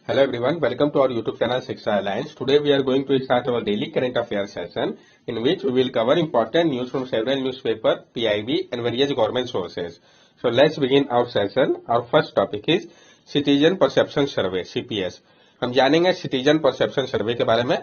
Hello everyone, welcome to our YouTube channel Shiksha Alliance. Today we are going to start our daily current affairs session in which we will cover important news from several newspapers, PIB and various government sources. So let's begin our session. Our first topic is Citizen Perception Survey CPS. हम जानेंगे Citizen Perception Survey के बारे में.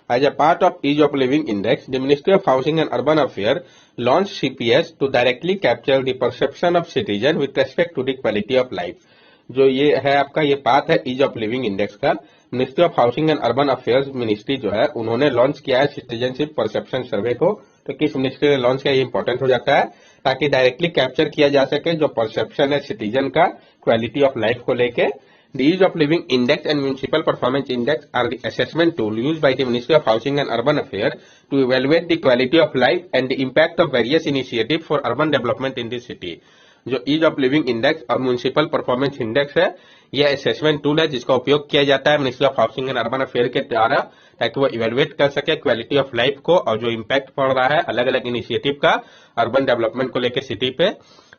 As a part of Ease of Living Index, the Ministry of Housing and Urban Affairs launched CPS to directly capture the perception of citizens with respect to the quality of life. जो ये है आपका ये part है ease of living index का. Ministry of housing and urban affairs ministry जो है उन्होंने लॉन्च किया है सिटीजनशिप परसेप्शन सर्वे को. तो किस मिनिस्ट्री ने लॉन्च किया ये इंपॉर्टेंट हो जाता है ताकि डायरेक्टली कैप्चर किया जा सके जो परसेप्शन है सिटीजन का क्वालिटी ऑफ लाइफ को लेके. The Ease of Living Index and Municipal Performance Index are the assessment tool used by the Ministry of Housing and Urban Affairs to evaluate the quality of life and the impact of various initiatives for urban development in the city. जो ease of living index और municipal performance index है यह assessment tool है जिसका उपयोग किया जाता है ministry of housing and urban affair के द्वारा ताकि वो इवेलुएट कर सके क्वालिटी ऑफ लाइफ को और जो इम्पैक्ट पड़ रहा है अलग अलग इनिशिएटिव का अर्बन डेवलपमेंट को लेकर सिटी पे.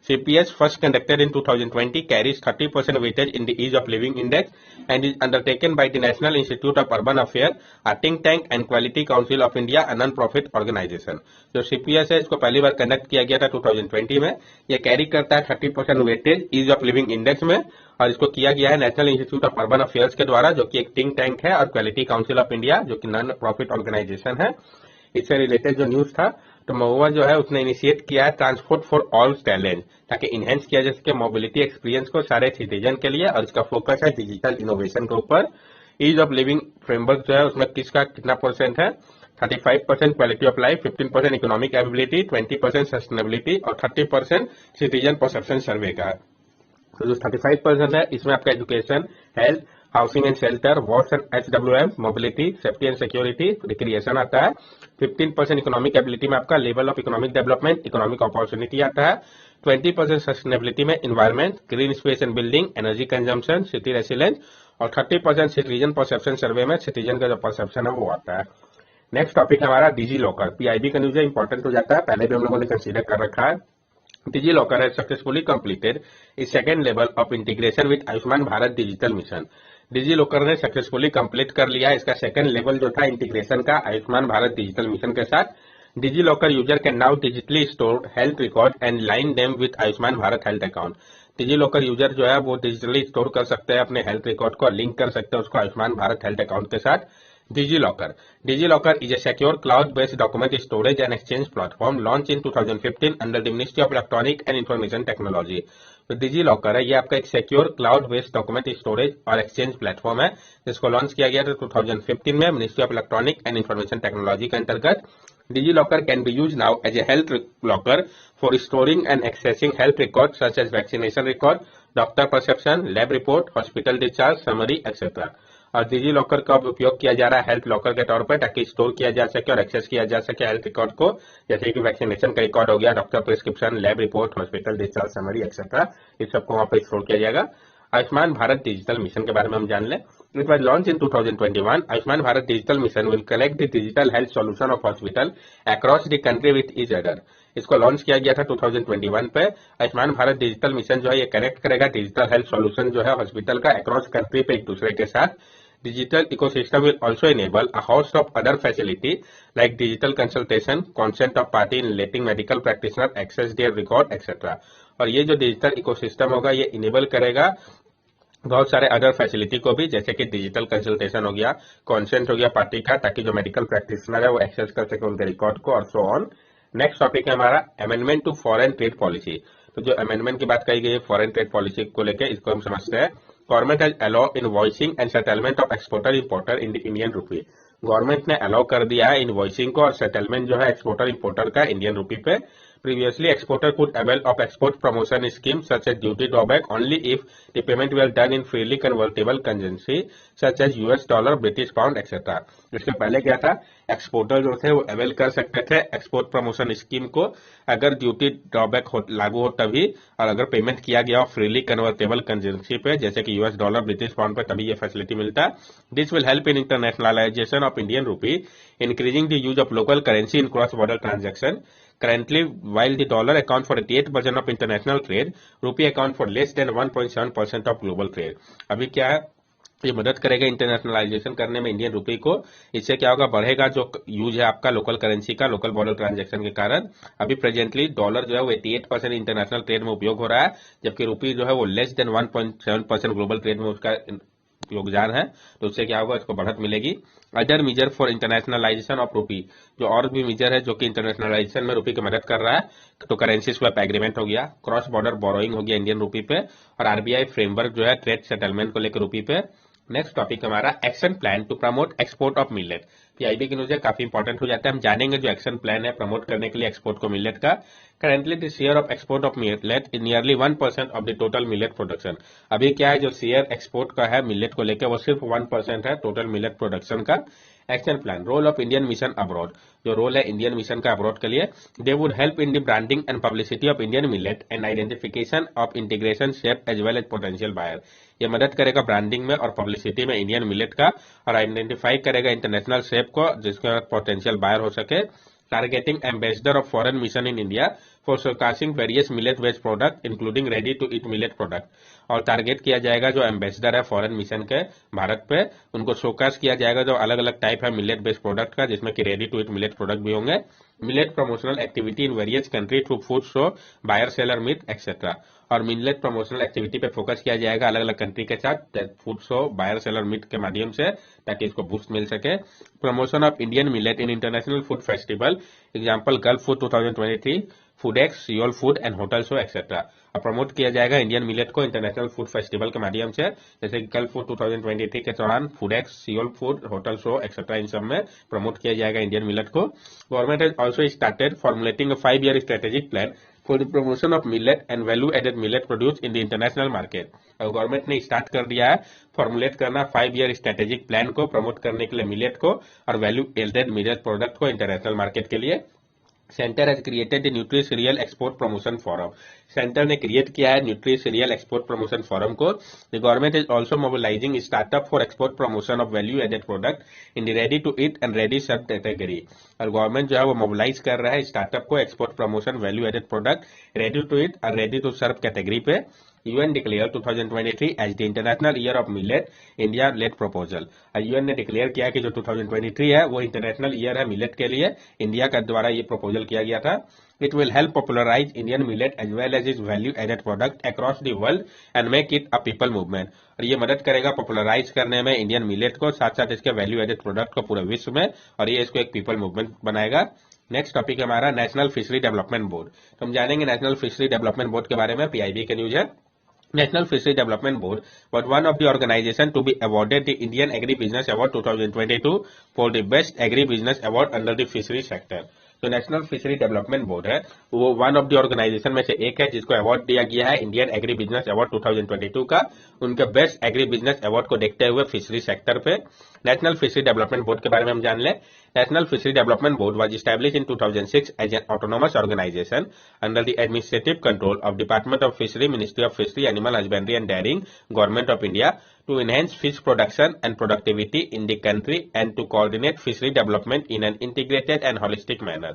CPS first conducted in 2020 carries 30% weightage in the ease of living index and is undertaken by the National Institute of Urban Affairs, a think tank and Quality Council of India, a non-profit organization. जो CPS है इसको पहली बार conduct किया गया था 2020 में. यह carry करता है 30% weightage ease of living index में और इसको किया गया है national institute of urban affairs के द्वारा जो कि एक थिंक टैंक है और क्वालिटी काउंसिल ऑफ इंडिया जो कि नॉन प्रॉफिट ऑर्गेनाइजेशन है. इससे रिलेटेड जो न्यूज था तो महुआ जो है उसने इनिशिएट किया है ट्रांसपोर्ट फॉर ऑल टैलेंट ताकि इनहेंस किया जा सके मोबिलिटी एक्सपीरियंस को सारे सिटीजन के लिए और इसका फोकस है डिजिटल इनोवेशन के ऊपर. ईज ऑफ लिविंग फ्रेमवर्क जो है उसमें किसका कितना परसेंट है 35% quality of life, 15% economic ability, 20% sustainability और 30% सिटीजन परसेप्शन सर्वे का. तो जो 35% है इसमें आपका education, health, housing and shelter, वॉच and HWM, mobility, safety and security, recreation आता है. 15% इकोनॉमिक एबिलिटी में आपका level of economic development, economic opportunity आता है. 20% सस्टेनेबिलिटी में environment, green space and building, energy consumption, city resilience और 30% सिटीजन परसेप्शन सर्वे में सिटीजन का जो परसेप्शन है वो आता है. नेक्स्ट टॉपिक है हमारा डिजी लॉकर. पीआईबी का न्यूज इंपॉर्टेंट हो जाता है, पहले भी हम लोगों ने कंसीडर कर रखा है. DigiLocker has successfully completed इस second level of integration with Ayushman Bharat digital mission. DigiLocker ने सक्सेसफुली कंप्लीट कर लिया है इसका सेकंड लेवल जो था इंटीग्रेशन का आयुष्मान भारत डिजिटल मिशन के साथ. DigiLocker user can now digitally store health record and link them with Ayushman Bharat health account. DigiLocker user जो है वो डिजिटली स्टोर कर सकते हैं अपने हेल्थ रिकॉर्ड को, लिंक कर सकते हैं उसको आयुष्मान भारत हेल्थ अकाउंट के साथ. DigiLocker is a secure cloud-based document storage and exchange platform launched in 2015 under the Ministry of Electronic and Information Technology. तो DigiLocker है ये आपका एक secure cloud based document storage और एक्सचेंज प्लेटफॉर्म है जिसको लॉन्च किया गया था 2015 में ministry of electronic and information technology के अंतर्गत. DigiLocker can be used now as a health locker for storing and accessing health records such as vaccination record, doctor prescription, lab report, hospital discharge, summary, etc. और digi locker का उपयोग किया जा रहा है health locker के तौर पर ताकि स्टोर किया जा सके और एक्सेस किया जा सके हेल्थ रिकॉर्ड को, जैसे कि वैक्सीनेशन का रिकॉर्ड हो गया, doctor prescription, lab report, hospital discharge summary etcetera. इस सबको वहां पर स्टोर किया जाएगा. आयुष्मान भारत डिजिटल मिशन के बारे में हम जान लें. It was launch in 2021. Ayushman Bharat digital mission will connect the digital health solution of hospital across the country with each other. इसको लॉन्च किया गया था 2021 पे. आयुष्मान भारत डिजिटल मिशन जो है ये कनेक्ट करेगा डिजिटल हेल्थ सॉल्यूशन जो है हॉस्पिटल का अक्रॉस कंट्री पे एक दूसरे के साथ. Digital ecosystem will also enable a host of other facilities like digital consultation, consent of party in letting medical practitioner access their record, etc. और ये जो डिजिटल इकोसिस्टम होगा ये इनेबल करेगा बहुत सारे अदर फैसिलिटी को भी, जैसे कि डिजिटल कंसल्टेशन हो गया, कॉन्सेंट हो गया पार्टी का ताकि जो मेडिकल प्रैक्टिशनर है वो एक्सेस कर सके उनके रिकॉर्ड को और सो ऑन. नेक्स्ट टॉपिक है हमारा amendment to foreign trade policy. तो जो अमेंडमेंट की बात कही गई है फॉरेन ट्रेड पॉलिसी को लेकर इसको हम समझते हैं. Government has allow invoicing and settlement of exporter importer in the Indian rupee. Government ने अलाउ कर दिया है इनवॉइसिंग को और सेटलमेंट जो है एक्सपोर्टर इंपोर्टर का इंडियन रूपी पे. Previously, exporter could avail of export promotion scheme such as duty drawback only if the payment were done in freely convertible currency such as US dollar, British pound, etc. इसके पहले क्या था, exporter जो थे वो avail कर सकते थे एक्सपोर्ट प्रमोशन स्कीम को अगर ड्यूटी ड्रॉबैक लागू हो तभी, और अगर पेमेंट किया गया हो फ्रीली कन्वर्टेबल करेंसी पे जैसे कि US डॉलर, ब्रिटिश पाउंड पे तभी ये फैसिलिटी मिलता है. This will help in internationalisation of Indian rupee, increasing the use of local currency in cross border transaction. Currently, while the dollar accounts for 88% of international trade, rupee account for less than 1.7% of global trade. अभी क्या है, ये मदद करेगा internationalisation करने में Indian रुपये को। इससे क्या होगा, बढ़ेगा जो यूज है आपका लोकल करेंसी का लोकल बॉर्डर ट्रांजैक्शन के कारण। अभी प्रेजेंटली डॉलर जो है वो 88% इंटरनेशनल ट्रेड में उपयोग हो रहा है, जबकि रुपये जो है वो लेस देन 1.7% ग्लोबल ट्रेड में उसका योगदान है। तो उससे क्या होगा, इसको बढ़त मिलेगी। Other major for internationalization of rupee, जो और भी मेजर है जो कि इंटरनेशनलाइजेशन में रुपये की मदद कर रहा है, तो करेंसी स्वैप एग्रीमेंट हो गया, क्रॉस बॉर्डर बोरोइंग हो गया इंडियन रुपी पे, और आरबीआई फ्रेमवर्क जो है ट्रेड सेटलमेंट को लेकर रुपी पे। नेक्स्ट टॉपिक हमारा action plan to promote export of millet. PIB की न्यूज है, काफी इंपॉर्टेंट हो जाता है। हम जानेंगे जो एक्शन प्लान है प्रमोट करने के लिए एक्सपोर्ट को मिलेट का। Currently the share of export of millet is nearly 1% of the total millet production. अभी क्या है, जो शेयर एक्सपोर्ट का है मिलेट को लेकर वो सिर्फ 1% है टोटल मिलेट प्रोडक्शन का। Action plan, role of Indian mission abroad, जो रोल है इंडियन मिशन का अब्रॉड के लिए, they would help in the branding and publicity of Indian millet and identification of integration shape as well as potential buyer. ये मदद करेगा branding में और पब्लिसिटी में इंडियन मिलेट का, और आइडेंटिफाई करेगा इंटरनेशनल शेप को जिसका पोटेंशियल बायर हो सके। Targeting ambassador of foreign mission in India for showcasing various millet based product including ready to eat millet product. और टारगेट किया जाएगा जो एम्बेसडर है फॉरेन मिशन के भारत पे, उनको शोकास किया जाएगा जो अलग अलग टाइप है मिलेट बेस्ड प्रोडक्ट का, जिसमें कि ready to eat millet product भी होंगे। Millet promotional activity in various country through food show, buyer seller meet etcetera. और मिलेट प्रमोशनल एक्टिविटी पे फोकस किया जाएगा अलग अलग कंट्री के साथ food show, buyer seller meet के माध्यम से, ताकि इसको बूस्ट मिल सके। Promotion of Indian millet in international food festival, example Gulf food 2023, Foodex, Seoul food and hotel show etcetera. और प्रमोट किया जाएगा इंडियन मिलेट को इंटरनेशनल फूड फेस्टिवल के माध्यम से, जैसे गल्फ फूड 2023 के दौरान Foodex, Seoul food, hotel show etcetera, इन सब में प्रमोट किया जाएगा इंडियन मिलेट को। Government has also started formulating a 5-year strategic plan for the promotion of millet and value added millet produce in the international market. और government ने start कर दिया है फॉर्मुलेट करना 5-year स्ट्रेटेजिक प्लान को promote करने के लिए मिलेट को और वैल्यू एडेड मिलेट प्रोडक्ट को इंटरनेशनल मार्केट के लिए। Centre has created nutri cereal export promotion forum. Centre ने क्रिएट किया है nutri cereal export promotion forum को। The government is also mobilising startup for export promotion of value added product in the ready to eat and ready serve category. और government जो है वो mobilise कर रहा है स्टार्टअप को export promotion value added product ready to ईट और ready to serve category पे। UN declared 2023 as the International Year of Millet, India led proposal। UN ने डिक्लेयर किया कि जो 2023 है वो इंटरनेशनल ईयर है मिलेट के लिए, इंडिया का द्वारा ये प्रपोजल किया गया था। It will help popularize Indian millet as well as its value-added product across the world and make it a people movement। और ये मदद करेगा पॉपुलराइज करने में इंडियन मिलेट को, साथ साथ इसके वैल्यू एडेड प्रोडक्ट को पूरे विश्व में, और ये इसको एक पीपल मूवमेंट बनाएगा। नेक्स्ट टॉपिक है हमारा नेशनल फिशरी डेवलपमेंट बोर्ड। तो हम जानेंगे नेशनल फिशरी डेवलपमेंट बोर्ड के बारे में। पीआईबी के न्यूज है, National Fishery Development Board was one of the organization to be awarded the Indian Agri-Business Award 2022 for the Best Agri-Business Award under the Fishery Sector। तो national fishery development board है वो one of the organisation में से एक है जिसको award दिया गया है इंडियन एग्री बिजनेस अवार्ड 2022 का, उनके बेस्ट एग्री बिजनेस अवार्ड को देखते हुए फिशरी सेक्टर पे। नेशनल फिशरी डेवलपमेंट बोर्ड के बारे में हम जान लें। National Fishery Development Board was established in 2006 as an autonomous organization under the administrative control of Department of Fishery, Ministry of Fishery, Animal Husbandry and Dairying, Government of India, to enhance fish production and productivity in the country and to coordinate fishery development in an integrated and holistic manner।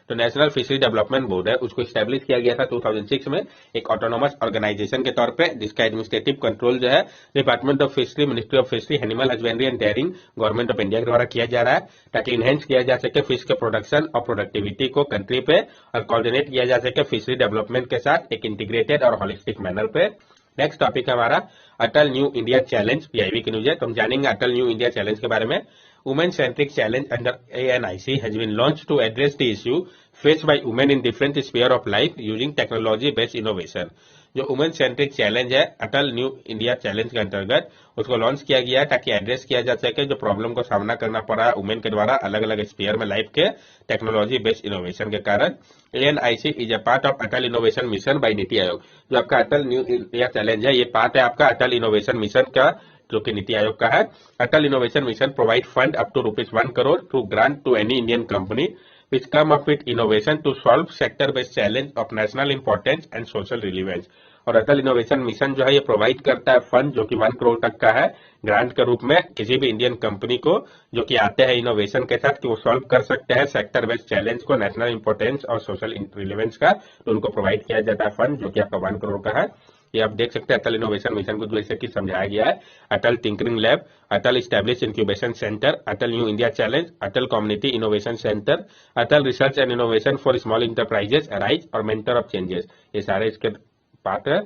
तो national fishery development board है उसको establish किया गया था 2006 में एक autonomous organisation के तौर पे, जिसका एडमिनिस्ट्रेटिव कंट्रोल जो है department of fishery, ministry of fishery, animal husbandry and dairying, government of India के द्वारा किया जा रहा है, ताकि इनहेंस किया जा सके फिश के प्रोडक्शन और प्रोडक्टिविटी को कंट्री पे, और कोऑर्डिनेट किया जा सके फिशरी डेवलपमेंट के साथ एक इंटीग्रेटेड और होलिस्टिक मैनर पे। नेक्स्ट टॉपिक है हमारा अटल न्यू इंडिया चैलेंज। पीआईबी की न्यूज है, तो हम जानेंगे अटल न्यू इंडिया चैलेंज के बारे में। Women centric challenge under ANIC has been launched to address the issue faced by women in different sphere of life using technology based innovation। जो women centric challenge है अटल new India challenge के अंतर्गत उसको launch किया गया है ताकि address किया जा सके जो प्रॉब्लम को सामना करना पड़ा है वुमेन के द्वारा अलग अलग स्फीयर में लाइफ के टेक्नोलॉजी बेस्ड इनोवेशन के कारण। ANIC is a part of Atal innovation mission by NITI Aayog. जो आपका अटल न्यू इंडिया चैलेंज है ये पार्ट है आपका अटल इनोवेशन मिशन का, जो कि नीति आयोग का है। Atal innovation mission provide fund up to ₹1 crore to grant to any Indian company which come up with innovation to solve sector based challenge of national importance and social relevance। और अटल innovation mission जो है ये provide करता है fund जो कि 1 करोड़ तक का है ग्रांट के रूप में किसी भी इंडियन कंपनी को जो कि आते हैं इनोवेशन के साथ कि वो सॉल्व कर सकते हैं सेक्टर बेस्ड चैलेंज को, नेशनल इंपॉर्टेंस और सोशल रिलेवेंस का, तो उनको प्रोवाइड किया जाता है फंड जो कि आपका 1 करोड़ का है। ये आप देख सकते हैं अटल इनोवेशन मिशन को जैसे कि समझाया गया है। Atal tinkering lab, Atal establish incubation centre, Atal new India challenge, Atal community innovation centre, Atal research and innovation for small enterprises, rise और मेंटर ऑफ चेंजेस, ये सारे इसके पार्ट है।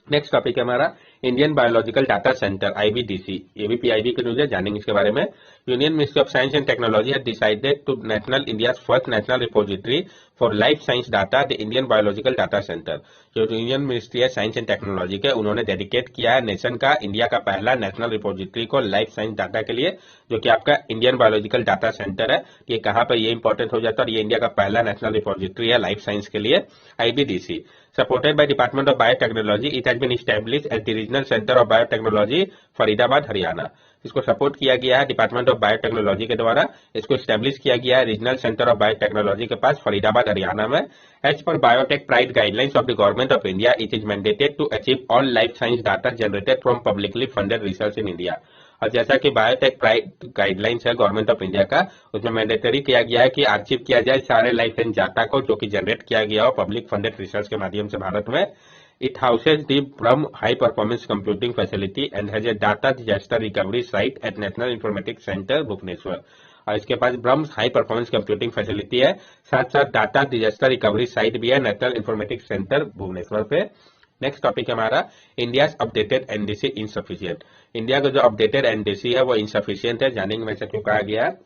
नेक्स्ट टॉपिक है हमारा Indian biological data centre IBDC, ये भी पीआईबी की न्यूज है, जानेंगे इसके बारे में। Union ministry of science and technology has decided to national India first national repository for life science data the Indian biological data center. जो यूनियन मिनिस्ट्री है साइंस एंड टेक्नोलॉजी के, उन्होंने डेडिकेट किया है नेशन का इंडिया का पहला national repository को लाइफ साइंस डाटा के लिए, जो कि आपका इंडियन बायोलॉजिकल डाटा सेंटर है। ये कहाँ पर ये इंपॉर्टेंट हो जाता है, और ये इंडिया का पहला नेशनल रिपोजिटरी है लाइफ साइंस के लिए, आईबीडीसी। Supported by Department of Biotechnology, it has been established as the Regional Center of Biotechnology, Faridabad, Haryana. इसको सपोर्ट किया गया है डिपार्टमेंट ऑफ बायोटेक्नोलॉजी के द्वारा। इसको स्टैब्लिश किया गया है रीजनल सेंटर ऑफ बायोटेक्नोलॉजी के पास फरीदाबाद, हरियाणा में। As per biotech pride guidelines of the government of India, it is mandated to achieve all life science data generated from publicly funded research in India. और जैसा कि biotech pride guidelines है government of India का, उसमें mandatory किया गया है कि अचीव किया जाए सारे लाइफ साइंस डाटा को जो कि जनरेट किया गया हो पब्लिक फंडेड रिसर्च के माध्यम से भारत में। It houses the BRAHM High Performance Computing Facility and has a data disaster recovery site at National Informatics Center, Bhubaneswar. और इसके पास ब्रह्म हाई परफॉर्मेंस कंप्यूटिंग फैसिलिटी है, साथ साथ डाटा डिजास्टर रिकवरी साइट भी है नेशनल इंफॉर्मेटिक्स सेंटर भुवनेश्वर पे। नेक्स्ट टॉपिक है हमारा India updated NDC insufficient. India का जो अपडेटेड एनडीसी है वो इनसफिशियंट है, जानेंगे वैसे क्यों कहा गया है।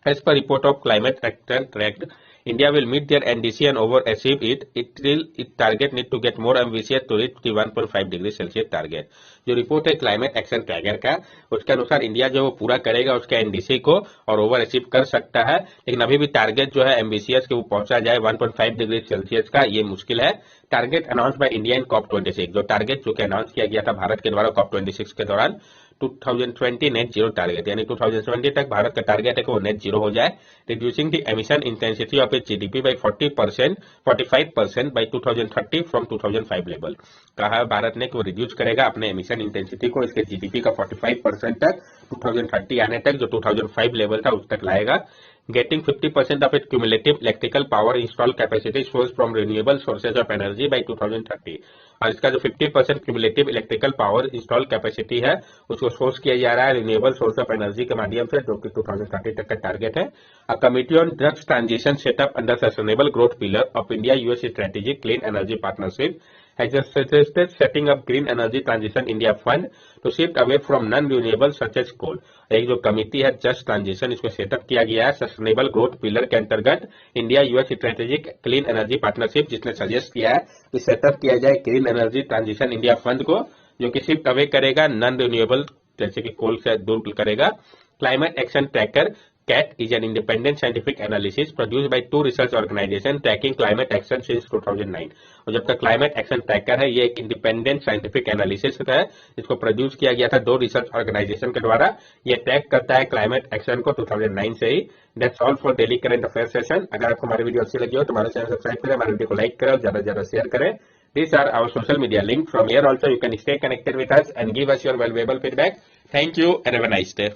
As per report of climate action tracked, India will meet their NDC and overachieve it. Its target need to get more ambitious to reach the 1.5 degree Celsius target. जो रिपोर्ट है क्लाइमेट एक्शन ट्रैकर का, उसके अनुसार India जो वो पूरा करेगा उसके एनडीसी को और ओवर अचीव कर सकता है, लेकिन अभी भी टारगेट जो है एम्बिशियस के वो पहुंचा जाए 1.5 डिग्री सेल्सियस का, ये मुश्किल है। Target announce by India in COP26, जो टारगेट जो कि अनाउंस किया गया था भारत के द्वारा COP26 के दौरान 2020 नेट जीरो टारगेट, यानी 2020 तक भारत का टारगेट है कि वो नेट जीरो हो जाए। Reducing the emission intensity of its GDP by 45% by 2030 from 2005 level. कहा है भारत ने कि वो रिड्यूस करेगा अपने एमिशन इंटेंसिटी को इसके जीडीपी का 45% तक 2030 आने तक, जो 2005 लेवल था उस तक लाएगा। Getting 50% of its cumulative electrical power installed capacity sourced from renewable sources of energy by 2030। और इसका जो 50% cumulative electrical power installed capacity है उसको सोर्स किया जा रहा है रिन्यूएबल सोर्स ऑफ एनर्जी के माध्यम से, जो कि 2030 तक का टारगेट है। A committee on drugs transition setup under sustainable growth pillar of India US strategic clean energy partnership has just suggested setting up Green Energy Transition India Fund to shift away from non-renewable such as coal। एक जो committee है just transition, इसको setup किया गया है sustainable growth pillar के अंतर्गत India US strategic clean energy partnership, जिसने सजेस्ट किया है कि सेटअप किया जाए green energy transition India fund को, जो कि शिफ्ट अवे करेगा नॉन रिन्यूएबल जैसे कि कोल से दूर करेगा। Climate action tracker CAT is an independent scientific analysis produced by two research organizations tracking climate action since 2009। और जब तक क्लाइमेट एक्शन ट्रैकर है ये एक इंडिपेंडेंट साइंटिफिक एनालिसिस है, इसको प्रोड्यूस किया गया था दो रिसर्च ऑर्गेनाइजेशन के द्वारा। ये ट्रैक करता है क्लाइमेट एक्शन को 2009 से ही। That's all for daily current affair session. अगर आपको हमारी वीडियो अच्छी लगी हो तो हमारे चैनल सब्सक्राइब करें, हमारे वीडियो को लाइक करें और ज्यादा से ज्यादा शेयर करें। These are our social media link. From here also you can stay connected with us and give us your valuable feedback. Thank you and have a nice day.